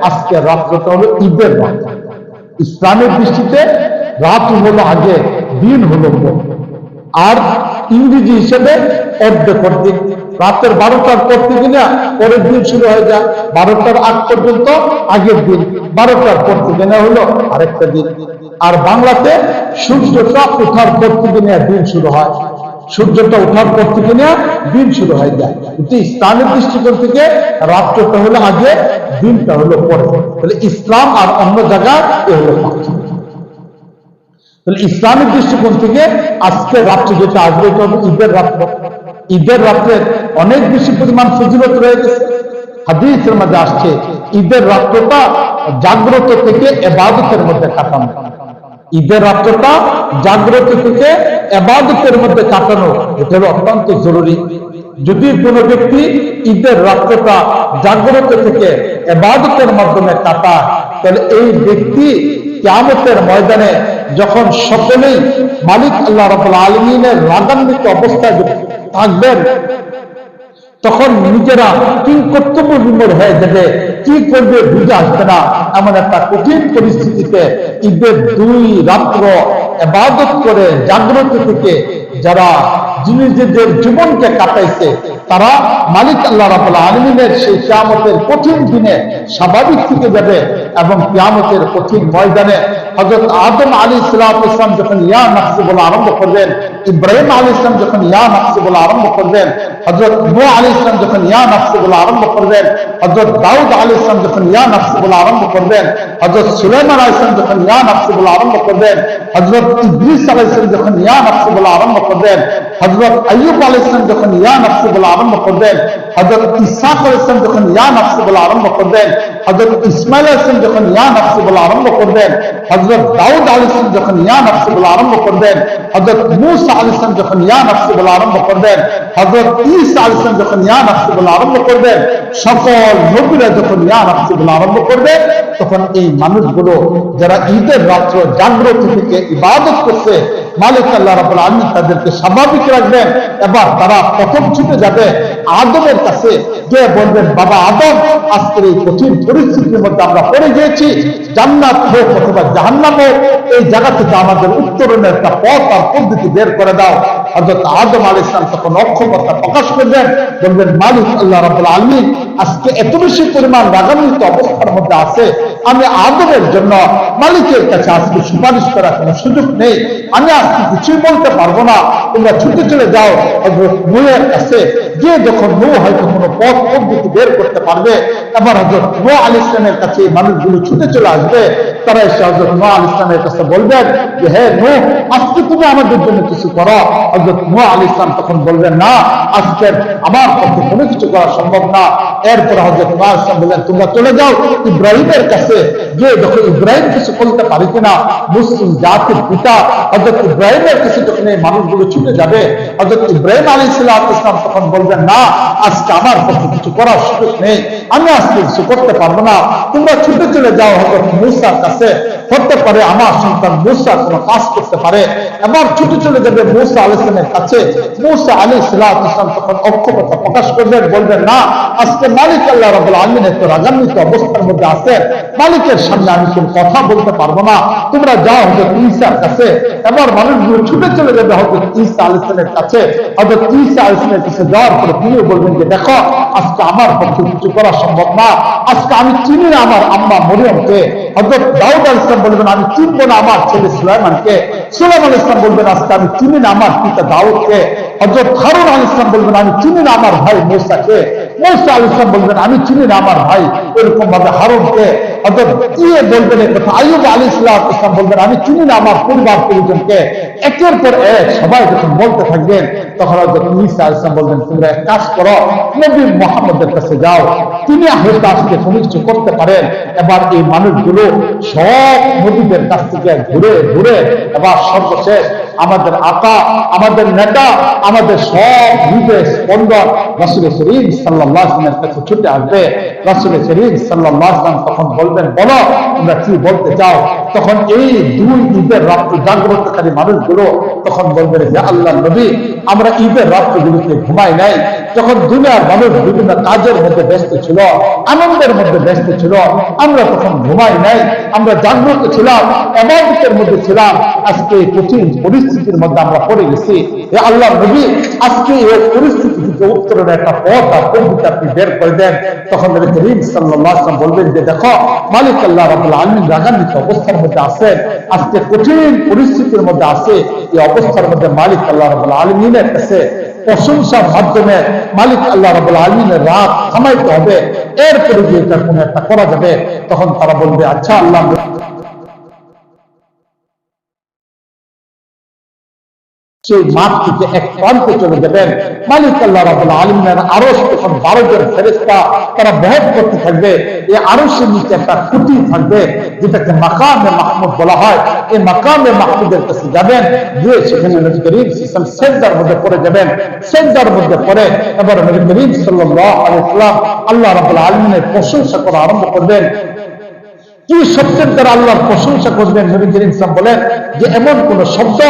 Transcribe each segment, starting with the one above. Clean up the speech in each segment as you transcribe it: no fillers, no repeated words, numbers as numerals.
আজকে রাত্রটা হলো ঈদের রাত। ইসলামের দৃষ্টিতে রাত হলো আগে, দিন হলো পর। আর ইংরেজি হিসেবে অর্ধেক অর্ধেক, রাতের 12টার পর থেকে না পরের দিন শুরু হয়ে যায়, 12টার আগ পর্যন্ত আগের দিন, 12টার পর থেকে না হলো আরেকটা দিন। আর বাংলাতে সূর্যটা ওঠার পর থেকে না দিন শুরু হয়, সূর্যটা ওঠার পর থেকে না দিন শুরু হয়ে যায়। কিন্তু ইসলামের দৃষ্টিকোণ থেকে রাত্রটা হলো আগে, দিনটা হলো পরে। তাহলে ইসলাম আর অন্য জায়গায় এ হলো পার্থক্য। তাহলে ইসলামের দৃষ্টিকোণ থেকে আজকে রাত্রে যেটা আসবে এটা হবে ঈদের রাত্র। ঈদের রাত্রের অনেক বেশি পরিমাণ ফজিলত রয়ে গেছে। হাদিসের মধ্যে আসছে ঈদের রাত্রটা জাগ্রত থেকে ইবাদতের মধ্যে কাটানো। ঈদের রাত্রটা জাগ্রত থেকে ইবাদতের মধ্যে কাটানো, এটা অত্যন্ত জরুরি। যদি কোনো ব্যক্তি ঈদের রাত্রটা জাগ্রত থেকে ইবাদতের মাধ্যমে কাটায়, তাহলে এই ব্যক্তি কিয়ামতের ময়দানে যখন সকলেই মালিক আল্লাহ রাব্বুল আলামিনের রাগান্বিত অবস্থায় থাকবেন, তখন নিজেরা কিংকর্তব্য বিমূঢ় হয়ে যাবে, কি করবে বুঝে আসবে না। এমন একটা কঠিন পরিস্থিতিতে ঈদের 2 রাত্র ইবাদত করে জাগ্রত থেকে যারা নিজেদের জীবনকে কাটাইছে, তারা মালিক আল্লাহ রাব্বুল আলামিনের সেই কিয়ামতের কঠিন দিনে স্বাভাবিক থেকে যাবে। এবং কিয়ামতের কঠিন ময়দানে হযরত আদম আলাইহিস সালাম যখন ইয়া নাফসি বলা আরম্ভ করবেন, ইব্রাহিম আলাইহিস সালাম যখন ইয়া নাফসি বলা আরম্ভ করবেন, হযরত নূহ আলাইহিস সালাম যখন ইয়া নাফসি বলা আরম্ভ করবেন, হযরত দাউদ আলাইহিস সালাম যখন ইয়া নাফসি বলা আরম্ভ করবেন, হযরত সুলাইমান আলাইহিস সালাম যখন ইয়া নাফসি বলা আরম্ভ করবেন, হযরত ইদ্রিস আলাইহিস সালাম যখন ইয়া নাফসি বলা আরম্ভ করবেন, হযরত আইয়ুব আলাইহিস সালাম যখন ইয়া নাফসি বলা আরম্ভ করবেন, হযরত ঈসা আলাইহিস সালাম যখন ইয়া নাফসি বলা আরম্ভ করবেন, হযরত ইসমাঈল আলাইহিস সালাম যখন ইয়া নাফসি বলা আরম্ভ করবেন, হযরত দাউদ আলাইহিস সালাম যখন ইয়া নাফসি বলা আরম্ভ করবেন, হযরত মূসা আলাইহিস সালাম যখন ইয়া নাফসি বলা আরম্ভ করবেন, হযরত ঈসা আলাইহিস সালাম যখন ইয়া নাফসি বলা আরম্ভ করবেন, সকল নবীরা যখন ইয়া নাফসি বলা আরম্ভ করবে, তখন এই মানুষগুলো যারা ঈদের রাত্র জাগ্রত থেকে ইবাদত করছে, মালিক আল্লাহ রাব্বুল আলামিন তাদেরকে স্বাভাবিক রাখবেন। এবার তারা প্রথম ছুটে যাবে আদমের কাছে, যে বলবেন, বাবা আদম, আজকের এই কঠিন পরিস্থিতির মধ্যে আমরা পড়ে গিয়েছি, জান্নাত হোক অথবা জাহান্নাম হোক, এই জায়গা থেকে আমাদের উত্তরণের একটা পথ আর পদ্ধতি বের করে দাও। হযরত আদম আলাইহিস সালাম তখন অক্ষমতা প্রকাশ করবেন, বলবেন, মালিক আল্লাহ রাব্বুল আলামিন আজকে এত বেশি পরিমাণ রাগান্বিত অবস্থার মধ্যে আছে, আমি আদমের জন্য মালিকের কাছে আজকে সুপারিশ করার কোনো সুযোগ নেই, আমি আজকে কিছুই বলতে পারবো না, তোমরা ছুটে চলে যাও হযরত নূহের কাছে, যে যখন নূহ হয়তো কোনো পথ পদ্ধতি বের করতে পারবে। এবার হযরত নূহ আলাইহিস সালামের কাছে এই মানুষগুলো ছুটে চলে আসবে। তারা এসে হযরত নূহ আলাইহিস সালামের কাছে বলবেন যে, হে নূহ, আজকে তুমি আমাদের জন্য কিছু করো। হযরত নূহ আলাইহিস সালাম তখন বলবেন, না, আজকে আমার পক্ষে কোনো কিছু করা সম্ভব না। এরপর হযরত নূহ আলাইহিস সালাম বললেন, তোমরা চলে যাও ইব্রাহিমের কাছে, যে যখন ইব্রাহিম কিছু করতে পারে কিনা, মুসলিম জাতির পিতা হযরত ইব্রাহিমের কাছে যখন এই মানুষগুলো ছুটে যাবে, হযরত ইব্রাহিম আলাইহিস সালাম তখন বলবেন, না, আজকে আমার পক্ষে কিছু করার সুযোগ নেই, আমি আজকে কিছু করতে পারবো না, তোমরা ছুটে চলে যাও হযরত মূসার কাছে, হতে পারে আমার সন্তান মূসা কোনো কাজ করতে পারে। এবার ছুটে চলে যাবে মূসা আলাইহিস সালামের কাছে। মূসা আলাইহিস সালাম তখন অক্ষমতা প্রকাশ করবেন, বলবেন, না, আজকে মালিক আল্লাহ রাব্বুল আলামিন এত রাগান্বিত অবস্থার মধ্যে আছে, মালিকের সামনে আমি কোন কথা বলতে পারবো না, তোমরা যাও হযরত ঈসার কাছে। এবার মানুষগুলো ছুটে চলে যাবে হযরত ঈসা আলাইহিস সালামের কাছে। হযরত ঈসা আলাইহিস সালামের কাছে যাওয়ার পরে তিনি বলবেন যে, দেখো, আজকে আমার পক্ষে কিছু করা সম্ভব না, আজকে আমি চিনি না আমার আম্মা মরিয়মকে। হযরত দাউদ আলাইহিস সালাম বলবেন, আমি চিনবো না আমার ছেলে সুলাইমানকে। সুলাইমান আলাইহিস সালাম বলবেন, আজকে আমি চিনি না আমার পিতা দাউদকে। হযরত হারুন আলাইহিস সালাম বলবেন, আমি চিনি না আমার ভাই মূসাকে। মূসা আলাইহিস সালাম বলবেন, আমি চিনি না আমার ভাই এরকম ভাবে হারুনকে। হযরত বলবেন এই কথা। আইয়ুব আলাইহিস সালাম বলবেন, আমি চিনি না আমার পরিবার পরিজনকে। একের পর এক সবাই যখন বলতে থাকবেন, তখন হযরত ঈসা আলাইহিস সালাম বলবেন, তোমরা এক কাজ করো, নবী মুহাম্মদের কাছে যাও, তিনি হয়তো আজকে কোনো কিছু করতে পারেন। এবার এই মানুষগুলো সব নবীদের কাছ থেকে ঘুরে ঘুরে এবার সর্বশেষ আমাদের আকা, আমাদের নেতা, আমাদের সব হৃদয় স্পন্দন রাসূল করিম সাল্লাল্লাহু আলাইহি ওয়াসাল্লামের কাছে ছুটে আসবে। রাসূল করিম সাল্লাল্লাহু আলাইহি ওয়াসাল্লাম তখন বলবেন, বলো তোমরা কি বলতে চাও। তখন এই দুই ঈদের রাত্রে জাগ্রতকারী মানুষগুলো তখন বলবেন যে আল্লাহ নবী, আমরা ঈদের রাত্রগুলোতে ঘুমাই নাই, যখন দুনিয়ার মানুষ বিভিন্ন কাজের মধ্যে ব্যস্ত ছিল, আনন্দের মধ্যে ব্যস্ত ছিল, আমরা তখন ঘুমাই নাই, আমরা জাগ্রত ছিলাম, ইবাদতের মধ্যে ছিলাম। আজকে কঠিন পরিস্থিতির মধ্যে আমরা পড়ে গেছি। আল্লাহ নবী, আজকে এই পরিস্থিতি থেকে উত্তরণের একটা পথ আর পদ্ধতি আপনি বের করে দেন। তখন নবী করিম সাল্লাল্লাহু আলাইহি ওয়াসাল্লাম বলবেন যে দেখো, মালিক আল্লাহ রাব্বুল আলামিন রাগান্বিত অবস্থার মধ্যে আছেন, আজকে কঠিন পরিস্থিতির মধ্যে আছে। এই অবস্থার মধ্যে মালিক আল্লাহ রাব্বুল আলামিনের কাছে প্রশংসার মাধ্যমে মালিক আল্লাহ রাব্বুল আলামিনের রাগ থামাইতে হবে, এরপরে যে এটা কোনো একটা করা যাবে। তখন তারা বলবে আচ্ছা আল্লাহ, সেই মাঠ থেকে এক প্রান্তে চলে যাবেন। মালিক আল্লাহ রাব্বুল আলামিনের আরশ তখন 12 জন ফেরেশতা তারা বহন করতে থাকবে। এই আরশের নিচে একটা খুঁটি থাকবে, যেটাকে মাকামে মাহমুদ বলা হয়। এই মাকামে মাহমুদের কাছে যাবেন, গিয়ে সেখানে নবী করিম সাল্লাল্লাহু আলাইহি ওয়াসাল্লাম সিজদার মধ্যে পড়ে যাবেন। সিজদার মধ্যে পড়ে এবার নবী করিম সাল্লাল্লাহু আলাইহি ওয়াসাল্লাম আল্লাহ রাব্বুল আলামিনের প্রশংসা করা আরম্ভ করবেন। কি শব্দের দ্বারা আল্লাহর প্রশংসা করবেন? নবী করিম সাল্লাল্লাহু আলাইহি ওয়াসাল্লাম বলেন যে এমন কোন শব্দ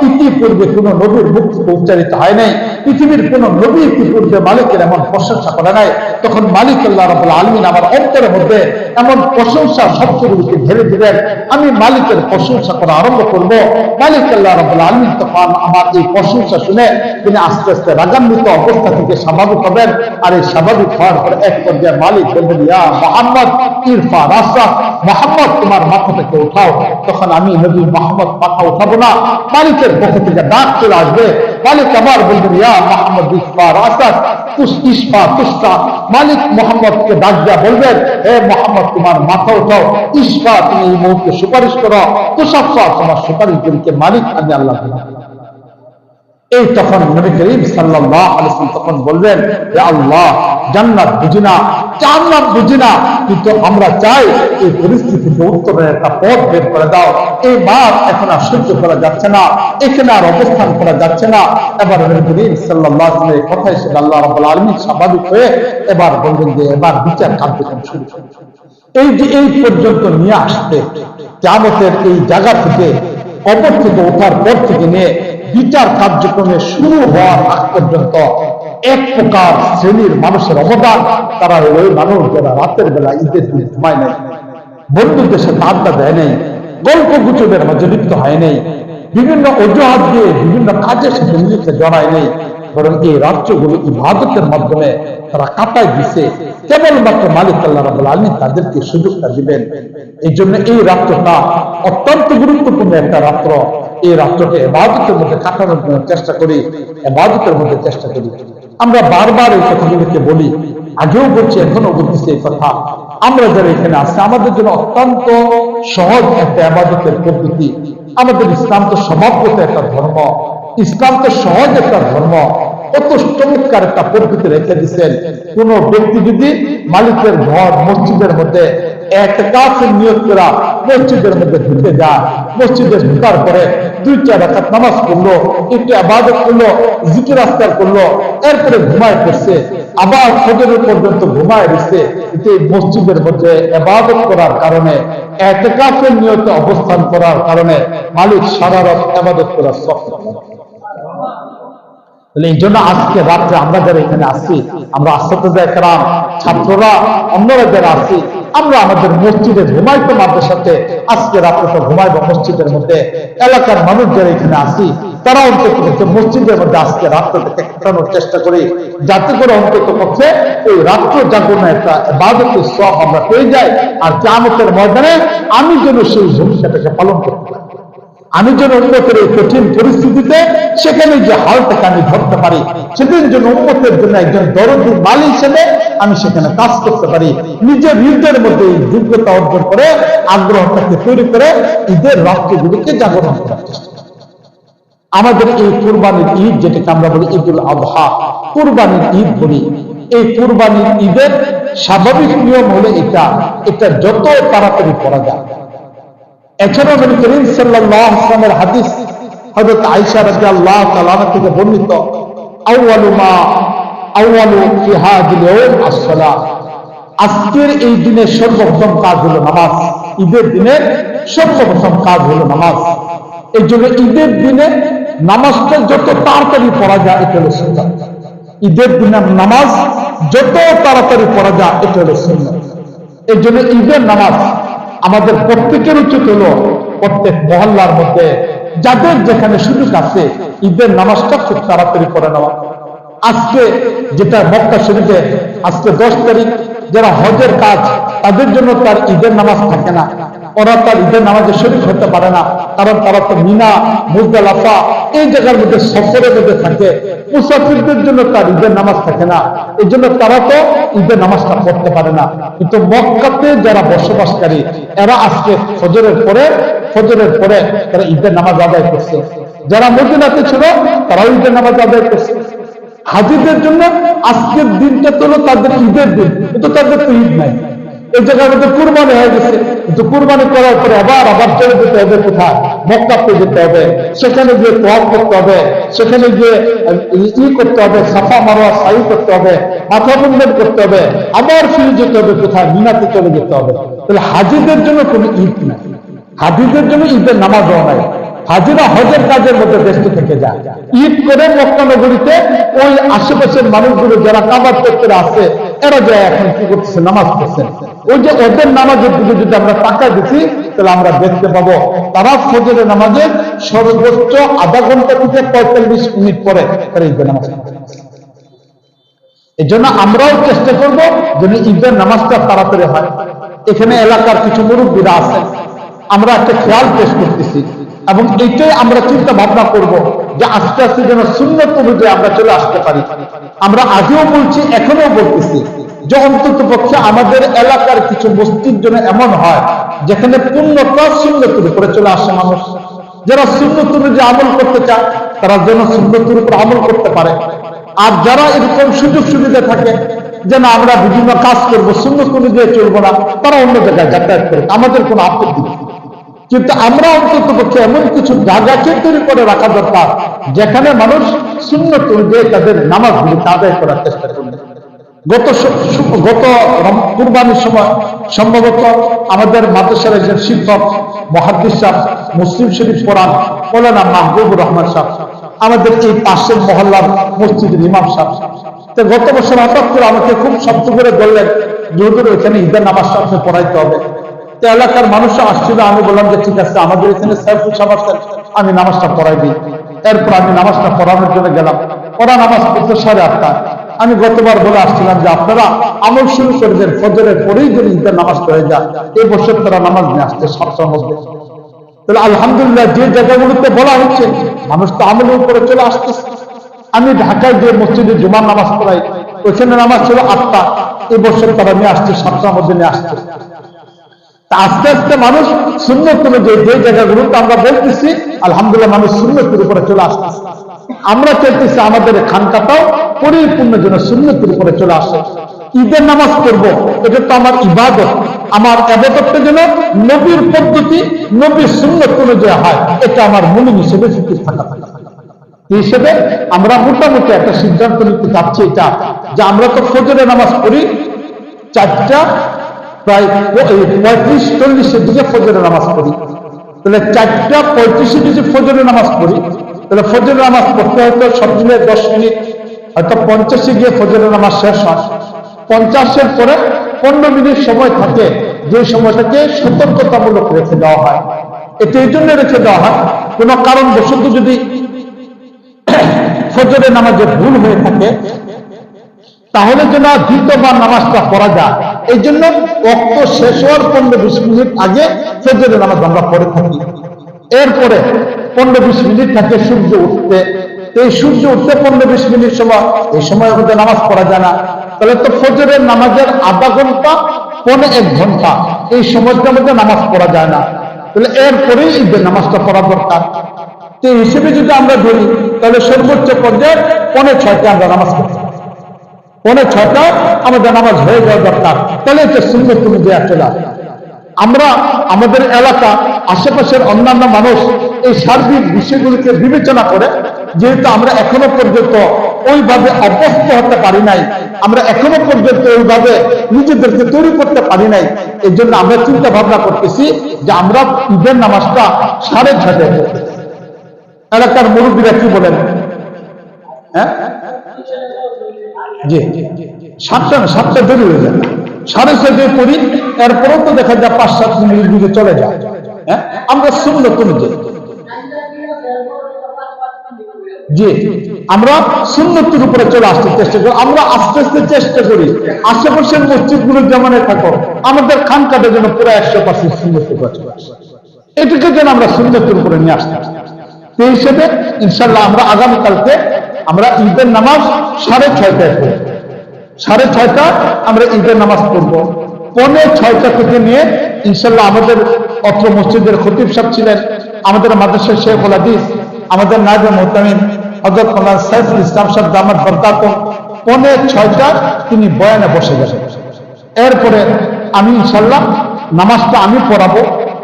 ইতিপূর্বে কোন নবীর মুখ থেকে উচ্চারিত হয় নাই, পৃথিবীর কোন নবী ইতিপূর্বে মালিকের এমন প্রশংসা করে নাই। তখন মালিক আল্লাহ রাব্বুল আলামিন আমার অন্তরের মধ্যে এমন প্রশংসা শব্দগুলিকে ঢেলে দিবেন, আমি মালিকের প্রশংসা করা আরম্ভ করব। মালিক আল্লাহ রাব্বুল আলামিন তখন আমার এই প্রশংসা শুনে তিনি আস্তে আস্তে রাগান্বিত অবস্থা থেকে স্বাভাবিক হবেন। আর এই স্বাভাবিক হওয়ার পরে এক পর্যায়ে মালিক বলবেন, ইয়া মুহাম্মদ ইরফা রাসাক, মুহাম্মদ তোমার মাথা থেকে উঠাও। তখন আমি নবী মুহাম্মদ মাথা উঠাবো না, মালিকের পক্ষ থেকে ডাক চলে আসবে। মালিক আবার বলবেন, ইয়া মুহাম্মদ ইরফা রাসাক ইসফা তুসফা। মালিক মুহাম্মদকে ডাক দেয়া বলবেন, হে মুহাম্মদ তোমার মাথা উঠাও, ইসফা তুমি এই মুহূর্তে সুপারিশ করো, তুসাফা তোমার সুপারিশগুলিকে মালিক আমি আল্লাহ। এই তখন নবী করিম সাল্লাল্লাহু আলাইহি ওয়াসাল্লাম তখন বলবেন, হে আল্লাহ, জান্নাত বুঝি না, জান্নাত বুঝি না, কিন্তু আমরা চাই এই পরিস্থিতিতে উত্তরের একটা পথ বের করে দাও। এই মাঠ এখন আর সহ্য করা যাচ্ছে না, এখানে আর অবস্থান করা যাচ্ছে না। এবার নবী করিম সাল্লাল্লাহু আলাইহি ওয়াসাল্লামের কথাই শুনে আল্লাহ রাব্বুল আলামিন স্বাভাবিক হয়ে এবার বলবেন যে এবার বিচার কার্যক্রম শুরু করুন। এই যে এই পর্যন্ত নিয়ে আসতে কিয়ামতের এই জায়গা থেকে, কবর থেকে ওঠার পর থেকে নিয়ে বিচার কার্যক্রমে শুরু হওয়ার আগ পর্যন্ত এক প্রকার শ্রেণীর মানুষের অবদান। তারা ওই মানুষ যারা রাতের বেলা ঈদের দিন ঘুমায় নাই, বন্ধুদের সাথে আড্ডা দেয় নাই, গল্প গুজবের মাঝে লিপ্ত হয় নাই, বিভিন্ন অজুহাত দিয়ে বিভিন্ন কাজের সাথে নিজেকে জড়ায় নেই, বরং এই রাজ্যগুলো ইবাদতের মাধ্যমে তারা কাটায় দিছে। কেবলমাত্র মালিক আল্লাহ রাব্বুল আলামিন তাদেরকে সুযোগটা দিবেন। এই জন্য এই রাত্রটা অত্যন্ত গুরুত্বপূর্ণ একটা রাত্র। এই রাত্রকে ইবাদতের মধ্যে কাটানোর জন্য চেষ্টা করি, ইবাদতের মধ্যে চেষ্টা করি। আমরা বারবার এই কথাগুলোকে বলি, আগেও বলছি, এখনো বলতেছি এই কথা। আমরা যারা এখানে আছি, আমাদের জন্য অত্যন্ত সহজ একটা ইবাদতের পদ্ধতি। আমাদের ইসলাম তো স্বভাবগত একটা ধর্ম, ইসলাম তো সহজ একটা ধর্ম। কত চমৎকার একটা পদ্ধতি রেখে দিচ্ছেন। কোন ব্যক্তি যদি মালিকের ঘর মসজিদের মধ্যে ইতিকাফের নিয়ত করা মসজিদের মধ্যে ঢুকে যায়, মসজিদে ঢোকার পরে 2-4 রাকাত নামাজ পড়লো, একটু ইবাদত করলো, জিকির আজকার করলো, এরপরে ঘুমায় পড়ছে, আবার ফজরের পর্যন্ত ঘুমায় রয়েছে, এতে মসজিদের মধ্যে ইবাদত করার কারণে, ইতিকাফের নিয়তে অবস্থান করার কারণে মালিক সারা রাত ইবাদত করার সওয়াব। এই জন্য আজকে রাত্রে আমরা যারা এখানে আসছি, আমরা আসাতিজা কেরাম, ছাত্ররা, অন্যরা যারা আসছি, আমরা আমাদের মসজিদে ঘুমাইতো মাদ্রাসাতে, আজকে রাত্রে তো ঘুমাইবো মসজিদের মধ্যে। এলাকার মানুষ যারা এখানে আসি, তারা অন্তত মসজিদের মধ্যে আজকে রাত্রটাকে কাটানোর চেষ্টা করি, যাতে করে অন্তত পক্ষে এই রাত্র জাগরণে একটা ইবাদতের সওয়াব আমরা পেয়ে যাই। আর কিয়ামতের ময়দানে আমি যেন সেই ভূমিকাটাকে পালন করতে পারি, আমি যেন উম্মতের এই কঠিন পরিস্থিতিতে সেখানে যে হালটাকে আমি ধরতে পারি, সেদিন যেন উম্মতের জন্য একজন দরদি মালিক হিসেবে আমি সেখানে কাজ করতে পারি। নিজের হৃদয়ের মধ্যে এই যোগ্যতা অর্জন করে, আগ্রহটাকে তৈরি করে ঈদের রাত্রিগুলিকে জাগরণ করার চেষ্টা করি। আমাদের এই কুরবানির ঈদ, যেটাকে আমরা বলি ঈদুল আযহা, কুরবানির ঈদ বলি, এই কুরবানির ঈদের স্বাভাবিক নিয়ম হলো এটা যত তাড়াতাড়ি করা যায়। এছাড়াও নবী করিম সাল্লাল্লাহু আলাইহি ওয়াসাল্লামের হাদিস হযরত আয়েশা রাদিয়াল্লাহু তাআলা আনহা থেকে বর্ণিত, আউয়ালু ফি হাযিল ইয়াওম as-সালাহ, আজকের এই দিনের সর্বপ্রথম কাজ হলো নামাজ। ঈদের দিনের সর্বপ্রথম কাজ হলো নামাজ। এই জন্য ঈদের দিনে নামাজটা যত তাড়াতাড়ি পড়া যায় এটা হলো সুন্নাত। ঈদের দিনে নামাজ যত তাড়াতাড়ি পড়া যায় এটা হলো সুন্নাত। এই জন্য ঈদের নামাজ আমাদের প্রত্যেকের উচিত হলো প্রত্যেক মহল্লার মধ্যে যাদের যেখানে সুযোগ আছে ঈদের নামাজটা খুব তাড়াতাড়ি পড়ে নেওয়া। আজকে যেটা মক্কা শরীফে আজকে 10 তারিখ, যারা হজের কাজ তাদের জন্য তার ঈদের নামাজ থাকে না, ওরা তার ঈদের নামাজে শরীক হতে পারে না, কারণ তারা তো মিনা মুজদালিফা এই জায়গার মধ্যে সফরের মধ্যে থাকে। মুসাফিরদের জন্য তার ঈদের নামাজ থাকে না, এই জন্য তারা তো ঈদের নামাজটা পড়তে পারে না। কিন্তু মক্কাতে যারা বসবাসকারী এরা আজকে ফজরের পরে তারা ঈদের নামাজ আদায় করছে। যারা মদিনাতে ছিল তারাও ঈদের নামাজ আদায় করছে। হাজিদের জন্য আজকের দিনটা তো তাদের ঈদের দিন, কিন্তু তাদের তো ঈদ নাই। এই জায়গার মধ্যে কুরবানি হয়ে গেছে, কিন্তু কুরবানি করার পরে আবার চলে যেতে হবে কোথায়? মক্কাতে যেতে হবে, সেখানে গিয়ে তোয়াফ করতে হবে, সেখানে গিয়ে করতে হবে, সাফা মারওয়া সাই করতে হবে, মাথা মুন্ডন করতে হবে, আবার ফিরে যেতে হবে কোথায়? মিনাতে চলে যেতে হবে। তাহলে হাজিদের জন্য কোনো ঈদ নাই, হাজিদের জন্য ঈদের নামাজও নাই। হাজিরা হজের কাজের মধ্যে ব্যস্ত থেকে যায়। ঈদ করে মক্কা নগরীতে ওই আশেপাশের মানুষগুলো যারা কাবার চত্বরে আছে এরা যায় এখন কি করতেছে? নামাজ পড়ছেন। ওই যে ওদের নামাজের দিকে যদি আমরা টাকা দিচ্ছি তাহলে আমরা দেখতে পাবো তারা ফজরের নামাজের সর্বোচ্চ আধা ঘন্টা থেকে 45 মিনিট পরে তারা ঈদের নামাজ পড়ছে। এই জন্য আমরাও চেষ্টা করব যেন ঈদের নামাজটা তাড়াতাড়ি হয়। এখানে এলাকার কিছু মুরব্বীরা আছে, আমরা একটা খেয়াল পেশ করতেছি এবং এইটাই আমরা চিন্তা ভাবনা করব যে আস্তে আস্তে যেন সুন্নত অনুযায়ী আমরা চলে আসতে পারি। আমরা আগেও বলছি, এখনো বলতেছি যে অন্তত পক্ষে আমাদের এলাকার কিছু মসজিদ যেন এমন হয় যেখানে পূর্ণতা সুন্নতের উপরে চলে আসে মানুষ। যারা সুন্নত অনুযায়ী আমল করতে চায় তারা যেন সুন্নতের উপর আমল করতে পারে। আর যারা এরকম সুযোগ সুবিধা থাকে যেন আমরা বিভিন্ন কাজ করবো সুন্নত অনুযায়ী চলবো না, তারা অন্য জায়গায় যাতায়াত করে, আমাদের কোনো আপত্তি নেই। কিন্তু আমরা অন্তত পক্ষে এমন কিছু জায়গাকে তৈরি করে রাখা দরকার যেখানে মানুষ সুন্নত অনুযায়ী তাদের নামাজগুলিকে আদায় করার চেষ্টা করবে। গত কুরবানির সময় সম্ভবত আমাদের মাদ্রাসার একজন শিক্ষক মুহাদ্দিস সাহেব, মুসলিম শরীফ পড়ান মৌলানা মাহবুবুর রহমান সাহেব, আমাদের এই পাশের মহল্লার মসজিদের ইমাম সাহেব, তো গত বছর হঠাৎ করে আমাকে খুব শব্দ করে বললেন যে হুজুর ওইখানে ঈদের নামাজটা আপনি পড়াইতে হবে। তো এলাকার মানুষরা আসছিল, আমি বললাম যে ঠিক আছে, আমাদের এখানে সাইফুল সাহেব আসছেন, আমি নামাজটা পড়াই দিই। এরপর আমি নামাজটা পড়ানোর জন্য গেলাম। ওরা নামাজ পড়তে 8:30। আমি গতবার বলে আসছিলাম যে আপনারা আমল শুরু করে দেন, ফজরের পরেই যদি ঈদের নামাজটা হয়ে যায়। এই বছর তারা নামাজ নিয়ে আসছে 7টার মধ্যে। তাহলে আলহামদুলিল্লাহ যে জায়গাগুলোতে বলা হচ্ছে মানুষ তো আমলের উপরে চলে আসতেছে। আমি ঢাকায় যে মসজিদে জুমার নামাজ পড়াই ওইখানে নামাজ ছিল 8টা, এই বছর তারা নিয়ে আসছে 7টার মধ্যে নিয়ে আসছে। আস্তে আস্তে মানুষ সুন্নত অনুযায়ী যে জায়গাগুলোতে আমরা বলতেছি আলহামদুলিল্লাহ মানুষ সুন্নতের উপরে চলে আসতেছে। আমরা চাইতেছি আমাদের খানকাটাও পরিপূর্ণ যেন সুন্নতের উপরে চলে আসে। ঈদের নামাজ পড়বো, এটা তো আমার ইবাদত, আমার ইবাদতটা যেন নবীর পদ্ধতি নবীর সুন্নত অনুযায়ী হয়, এটা আমার মুমিন হিসেবে স্থির থাকা হিসেবে আমরা মোটামুটি একটা সিদ্ধান্ত নিতে চাচ্ছি এটা যে আমরা তো ফজরের নামাজ পড়ি 4টা প্রায় 35-40 দিকে ফজরের নামাজ পড়ি। তাহলে 4:35 দিকে ফজরের নামাজ পড়ি, তাহলে ফজরের নামাজ পড়তে হয়তো সবদিনে 10 মিনিট, হয়তো 50 গিয়ে ফজরের নামাজ শেষ হয়। 50-এর পরে 15 মিনিট সময় থাকে, যে সময়টাকে সতর্কতামূলক রেখে দেওয়া হয়। এটা এই জন্য রেখে দেওয়া হয় কোন কারণবশত যদি ফজরের নামাজে ভুল হয়ে থাকে তাহলে যেন দ্বিতীয়বার নামাজটা পড়া যায়। এই জন্য ওয়াক্ত শেষ হওয়ার 15-20 মিনিট আগে ফজরের নামাজ আমরা পড়ে থাকি। এরপরে 15-20 মিনিট থাকে সূর্য উঠতে। এই সূর্য উঠতে 15-20 মিনিট সময়, এই সময়ের মধ্যে নামাজ পড়া যায় না। তাহলে তো ফজরের নামাজের আধা ঘন্টা 1.25 ঘন্টা এই সময়টার মধ্যে নামাজ পড়া যায় না। তাহলে এরপরেই ঈদের নামাজটা পড়া দরকার। তো হিসেবে যদি আমরা ধরি তাহলে সর্বোচ্চ পর্যায়ে 5:45 আমরা নামাজ পড়ি, 5:45 আমাদের নামাজ হয়ে যাওয়া দরকার। তাহলে এটা সুন্নত অনুযায়ী চলে আসে। আমরা আমাদের এলাকা আশেপাশের অন্যান্য মানুষ এই সার্বিক বিষয়গুলিকে বিবেচনা করে, যেহেতু আমরা এখনো পর্যন্ত ওইভাবে অভ্যস্ত হতে পারি নাই, আমরা এখনো পর্যন্ত ওইভাবে নিজেদেরকে তৈরি করতে পারি নাই। এই জন্য আমরা চিন্তা ভাবনা করতেছি যে আমরা ঈদের নামাজটা 6:30টায় পড়ব। এলাকার মুরব্বীরা কি বলেন? হ্যাঁ, জি, 7টা না, 7টা দেরি হয়ে যায়, 6:30টায় পড়ি, এরপরেও তো দেখা যায় 5-7 মিনিট দিকে চলে যায়। হ্যাঁ, আমরা সুন্নত অনুযায়ী, জি, আমরা সুন্নতের উপরে চলে আসতে চেষ্টা করি। আমরা আস্তে আস্তে চেষ্টা করি আশেপাশের মসজিদগুলো যেমন থাকো, আমাদের খানকাটা যেন পুরো 100% সুন্নতের উপরে চলে আসে, এটাকে যেন আমরা সুন্নতের উপরে নিয়ে আসতে। সেই হিসেবে ইনশাল্লাহ আমরা আগামীকালকে আমরা ঈদের নামাজ 6:30টায় পড়ব। 6:30 আমরা ঈদের নামাজ পড়বো। 5:45 থেকে নিয়ে ইনশাল্লাহ আমাদের অত্র মসজিদের খতিব সাহেব ছিলেন, আমাদের মাদ্রাসার শেখুল হাদিস, আমাদের নায়েবে মুহতামিম হযরত মাওলানা সাইফুল ইসলাম সাহেব দামাত বরকাতুহু 5:45 তিনি বয়ানে বসে গেলেন। এরপরে আমি ইনশাল্লাহ নামাজটা আমি পড়াবো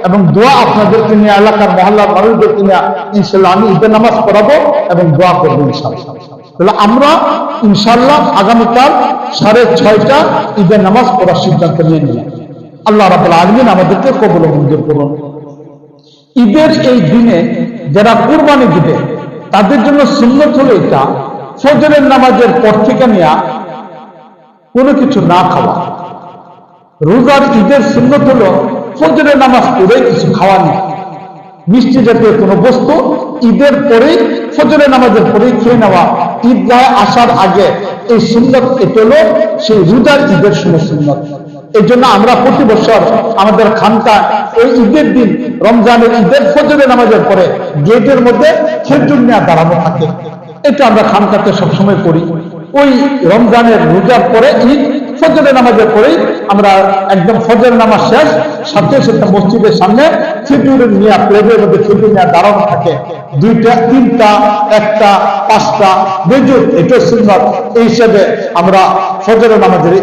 এবং দোয়া আপনাদেরকে নিয়ে, এলাকার মহল্লার মানুষদেরকে নিয়ে ইনশাল্লাহ আমি ঈদের নামাজ পড়াবো এবং দোয়া করবো ইনশাল্লাহ। তাহলে আমরা ইনশাল্লাহ আগামীকাল 6:30 ঈদের নামাজ পড়ার সিদ্ধান্ত নিয়ে নিলাম। আল্লাহ রাব্বুল আলামিন আমাদেরকে কবুল ও মঞ্জুর করুন। ঈদের এই দিনে যারা কুরবানি দিবে তাদের জন্য সুন্নত হলো এটা, ফজরের নামাজের পর থেকে নিয়ে কোনো কিছু না খাওয়া। রোজার ঈদের সুন্নত হলো ফজরের নামাজ পড়ে কিছু খাওয়া নেই, মিষ্টি জাতীয় কোনো বস্তু ঈদের পরেই, ফজরের নামাজের পরেই খেয়ে নেওয়া। ঈদগাহে আসার আগে এই সুন্নত, এটা হলো সেই রোজার ঈদের সুন্নত। এই জন্য আমরা প্রতি বছর আমাদের খানকা ওই ঈদের দিন, রমজানের ঈদের ফজরের নামাজের পরে গেটের মধ্যে খেজুর নিয়ে দাঁড়ানো থাকে। এটা আমরা খানকাতে সবসময় করি। ওই রমজানের রোজার পরে ঈদ, ফজরের নামাজের পরেই আমরা একদম ফজরের নামাজ শেষ, সাথে সাথে মসজিদের সামনে খেজুরের নিয়ে, প্লেটের মধ্যে খেজুর নিয়ে দাঁড়ানো থাকে। 2টা, 3টা, 1টা, 5টা বেজুর, এটা সুন্নত। এই হিসেবে আমরা ফজরের নামাজের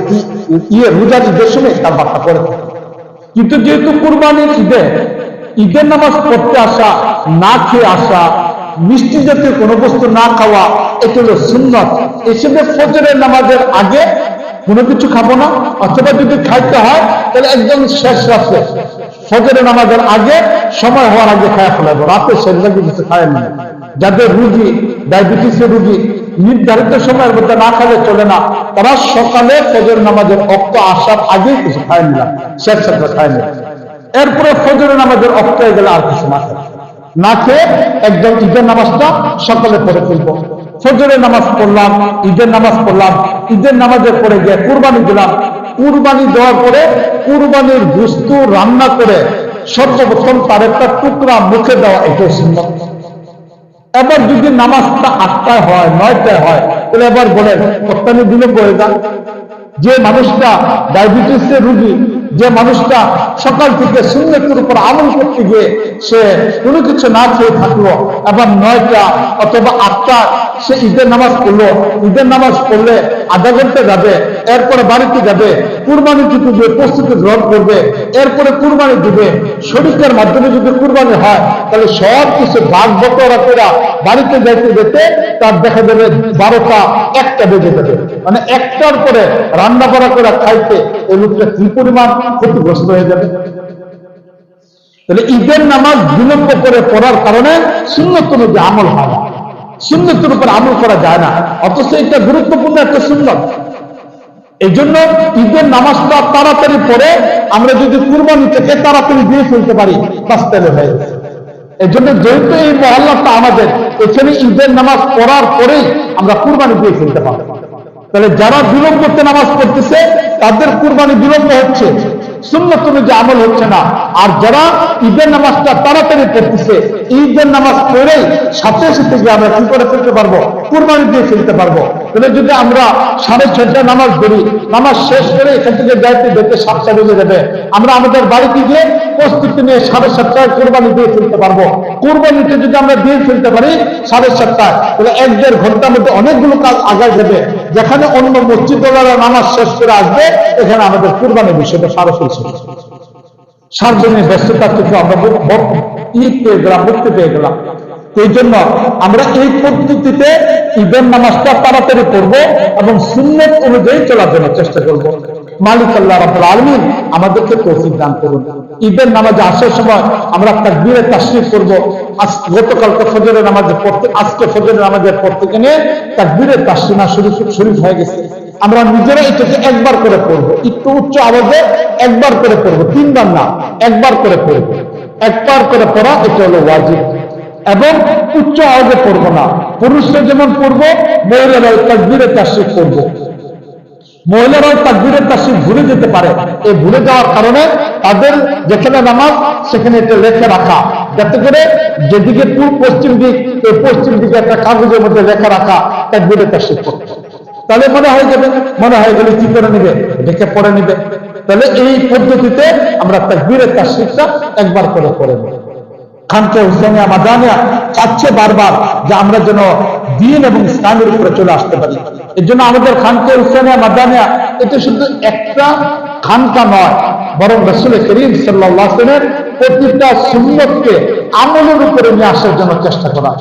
রোজার ঈদের সময় তার বার্তা করে থাকি। কিন্তু যেহেতু কুরবানির ঈদে ঈদের নামাজ পড়তে আসা, না খেয়ে আসা, মিষ্টি জাতীয় কোনো বস্তু না খাওয়া, এটা হলো সুন্নত। এসবে ফজরের নামাজের আগে কোনো কিছু খাবো না, অথবা যদি খাইতে হয় তাহলে একদম শেষ রাতে ফজরের নামাজের আগে, সময় হওয়ার আগে খাওয়া ফেলাবো। রাতে শেষ রাতে কিছু খায় না। যাদের রুগী, ডায়াবেটিসের রুগী, নির্ধারিত সময়ের মধ্যে না খেলে চলে না, তারা সকালে ফজর নামাজের অক্ত আসার আগে কিছু খায় নিলাম, শেষ রাতে খায় নিলাম। এরপরে ফজরের নামাজের অক্ত হয়ে গেলে আর কিছু না খেয়ে একদম ঈদের নামাজটা সকালে পড়ে ফেলবো। ফজরের নামাজ পড়লাম, ঈদের নামাজ পড়লাম, ঈদের নামাজের পরে গিয়ে কুরবানি দিলাম। কুরবানি দেওয়ার পরে কুরবানির গোশত রান্না করে সর্বপ্রথম তার একটা টুকরা মুখে দেওয়া, এটাই সুন্নত। এবার যদি নামাজটা 8টায় হয়, 9টায় হয়, তাহলে এবার বলেন কতখানি বিলম্ব হয়ে যান। যে মানুষটা ডায়াবেটিসের রোগী, যে মানুষটা সকাল থেকে সুন্নতের উপর আমল করতে গিয়ে সে কোনো কিছু না খেয়ে থাকলো, এবার 9টা অথবা 8টা সে ঈদের নামাজ পড়লো। ঈদের নামাজ পড়লে আধা ঘন্টা যাবে, এরপরে বাড়িতে যাবে, কুরবানি দিতে প্রস্তুতি গ্রহণ করবে, এরপরে কুরবানি দিবে। শরীরের মাধ্যমে যদি কুরবানি হয় তাহলে সব কিছু ভাগ বটরা করে বাড়িতে যাইতে যেতে তার দেখা যাবে 12টা, 1টা বেজে যাবে। মানে 1টার পরে রান্না করা করে খাইতে এই লোকটা কি পরিমাণ ক্ষতিগ্রস্ত হয়ে যাবে। তাহলে ঈদের নামাজ বিলম্ব করে পড়ার কারণে সুন্নত অনুযায়ী আমল হয় না, সুন্নতের উপর আমল করা যায় না, অথচ এটা গুরুত্বপূর্ণ একটা সুন্নত। এই জন্য ঈদের নামাজটা তাড়াতাড়ি পড়ে আমরা যদি কুরবানি থেকে তাড়াতাড়ি দিয়ে ফেলতে পারি, বাস্তবে হয়ে গেছে। এই জন্য যেহেতু এই মহল্লাটা আমাদের, এখানে ঈদের নামাজ পড়ার পরেই আমরা কুরবানি দিয়ে ফেলতে পারবো। তাহলে যারা বিলম্ব করতে নামাজ পড়তেছে তাদের কুরবানি বিলম্ব হচ্ছে, সুন্নত অনুযায়ী আমল হচ্ছে না। আর যারা ঈদের নামাজটা তাড়াতাড়ি পড়তেছে, ঈদের নামাজ পড়েই সাথে সাথে গিয়ে আমরা কি করে ফেলতে পারবো, কুরবানি দিয়ে ফেলতে পারবো। তাহলে যদি আমরা 6:30 নামাজ পড়ি, নামাজ শেষ করে এখান থেকে যাইতে যেতে 7টা বেজে যাবে, আমরা আমাদের বাড়িতে গিয়ে প্রস্তুতি নিয়ে 7:30 কুরবানি দিয়ে ফেলতে পারবো। কুরবানিতে যদি আমরা দিয়ে ফেলতে পারি 7:30, তাহলে 1-1.5 ঘন্টার মধ্যে অনেকগুলো কাজ আগায় যাবে। যেখানে অন্য মসজিদওয়ালারা নামাজ শেষ করে আসবে, এখানে আমাদের কুরবানির বিষয়টা সার্বজনীন ব্যস্ততা থেকে আমরা ঈদ পেয়ে গেলাম, মুক্তি পেয়ে গেলাম। এই জন্য আমরা এই পদ্ধতিতে ঈদের নামাজটা তাড়াতাড়ি পড়বো এবং সুন্নত অনুযায়ী চলার জন্য চেষ্টা করবো। মালিক আল্লাহ রাব্বুল আলামিন আমাদেরকে তৌফিক দান করুন। ঈদের নামাজে আসার সময় আমরা তাকবীরে তাশরিফ করব। গতকালকে ফজরের নামাজে পড়তে, আজকে ফজরের নামাজের পর থেকে নিয়ে তাকবীরে তাশরিমা শরীফ হয়ে গেছে। আমরা নিজেরা এটাকে একবার করে পড়বো, একটু উচ্চ আওয়াজে একবার করে পড়বো, 3 বার না, একবার করে পড়বো। একবার করে পড়া এটা হলো ওয়াজিব, এবং উচ্চ আওয়াজে পড়বো না। পুরুষরা যেমন পড়বো, মহিলারাও তাকবীরে তাশরিফ করবো। মহিলারাও তাকবীরে তাশরিফ ভুলে যেতে পারে। এই ভুলে যাওয়ার কারণে তাদের যেখানে নামাজ সেখানে এটা লেখা রাখা, যাতে করে যেদিকে পশ্চিম দিক, এই পশ্চিম দিকে একটা কাগজের মধ্যে লেখা রাখা তাকবীরে তাশরিফ করতে। তাহলে মনে হয়ে যাবে, মনে হয়ে গেলে কি করে নিবে, দেখে পড়ে নিবে। তাহলে এই পদ্ধতিতে আমরা তাকবীরে তাশরিফটা একবার করে পড়ে নেব। খানকে হুসাইনিয়া মাদানিয়া চাচ্ছে বারবার যে আমরা যেন দ্বীন এবং ইসলামের উপরে চলে আসতে পারি। এর জন্য আমাদের খানকে হুসাইনিয়া মাদানিয়া এটা শুধু একটা খানকা নয়, বরং রাসূল করিম সাল্লাল্লাহু আলাইহি ওয়াসাল্লামের প্রতিটা সুন্নতকে আমলের উপরে নিয়ে আসার জন্য চেষ্টা করা।